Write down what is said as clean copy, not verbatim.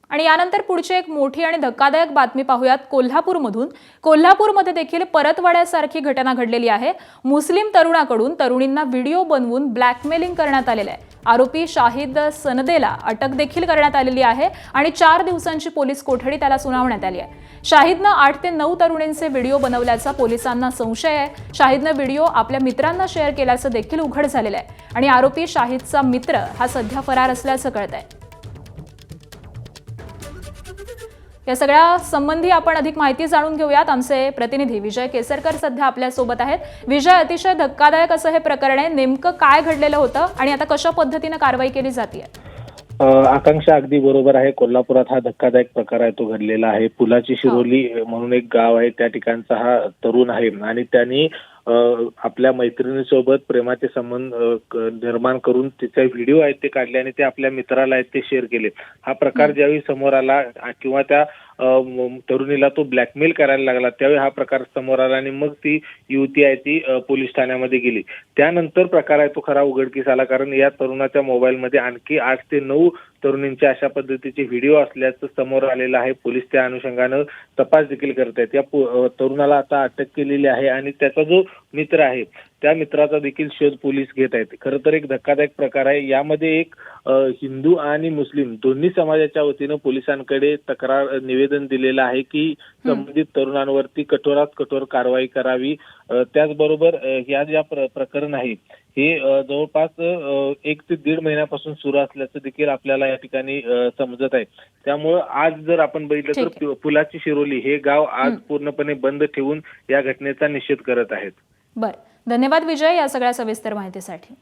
आणि यानंतर पुढची एक मोठी आणि धक्कादायक बातमी पाहूयात कोल्हापूरमधून। कोल्हापूरमध्ये देखील परतवाड्यासारखी घटना घडलेली आहे। मुस्लिम तरुणाकडून तरुणींना व्हिडिओ बनवून ब्लॅकमेलिंग करण्यात आलेले आहे। आरोपी शाहिद सनदेला अटक देखील करण्यात आलेली आहे आणि 4 दिवसांची पोलीस कोठडी त्याला सुनावण्यात आली आहे। शाहिदनं 8 ते 9 तरुणींचे व्हिडिओ बनवल्याचा पोलिसांना संशय आहे। शाहिदनं व्हिडिओ आपल्या मित्रांना शेअर केल्याचं देखील उघड झालेलं आहे आणि आरोपी शाहिदचा मित्र हा सध्या फरार असल्याचं कळतंय। या सगळ्या संबंधी आपण अधिक माहिती जाणून घेऊयात। आमचे प्रतिनिधी विजय केसरकर सध्या आपल्या सोबत आहेत। विजय, अतिशय धक्कादायक असं हे प्रकरण आहे, नेमकं काय घडलेलं होतं आणि आता कशा पद्धतीने कारवाई केली जाते? आकांक्षा अगदी बरोबर आहे। कोल्हापुरात हा धक्कादायक प्रकार आहे तो घडलेला आहे। पुलाची शिरोली म्हणून एक गाव आहे, त्या ठिकाणचा हा तरुण आहे आणि त्यांनी आपल्या मैत्रिणीसोबत प्रेमाचे संबंध निर्माण करून तिचे व्हिडिओ आहेत ते काढले आणि ते आपल्या मित्राला आहेत ते शेअर केले। हा प्रकार ज्यावेळी समोर आला किंवा त्या तरुणीला तो ब्लॅकमेल करायला लागला त्यावेळी हा प्रकार समोर आला आणि मग ती युवती आहे ती पोलीस ठाण्यामध्ये गेली। त्यानंतर प्रकार आहे तो खरा उघडकीस आला, कारण या तरुणाच्या मोबाईलमध्ये आणखी 8 ते 9 तरुणींचे अशा पद्धतीचे व्हिडिओ असल्याचं समोर आलेलं आहे। पोलीस त्या अनुषंगानं तपास देखील करत आहेत। या तरुणाला आता अटक केलेली आहे आणि त्याचा जो मित्र आहे त्या मित्राचा देखील शोध पोलीस घेत आहेत। खरं तर एक धक्कादायक प्रकार आहे। यामध्ये एक हिंदू आणि मुस्लिम दोन्ही समाजाच्या वतीनं पोलिसांकडे तक्रार निवेदन दिलेलं आहे की संबंधित तरुणांवरती कठोरात कठोर कारवाई करावी। त्याचबरोबर या ज्या प्रकरण आहे हे जवळपास 1 ते 1.5 महिन्यापासून सुरू असल्याचं देखील आपल्याला या ठिकाणी समजत आहे। त्यामुळे आज जर आपण बघितलं तर पुलाची शिरोली हे गाव आज पूर्णपणे बंद ठेवून या घटनेचा निषेध करत आहेत। बरं, धन्यवाद विजय या सगळ्या सविस्तर माहितीसाठी।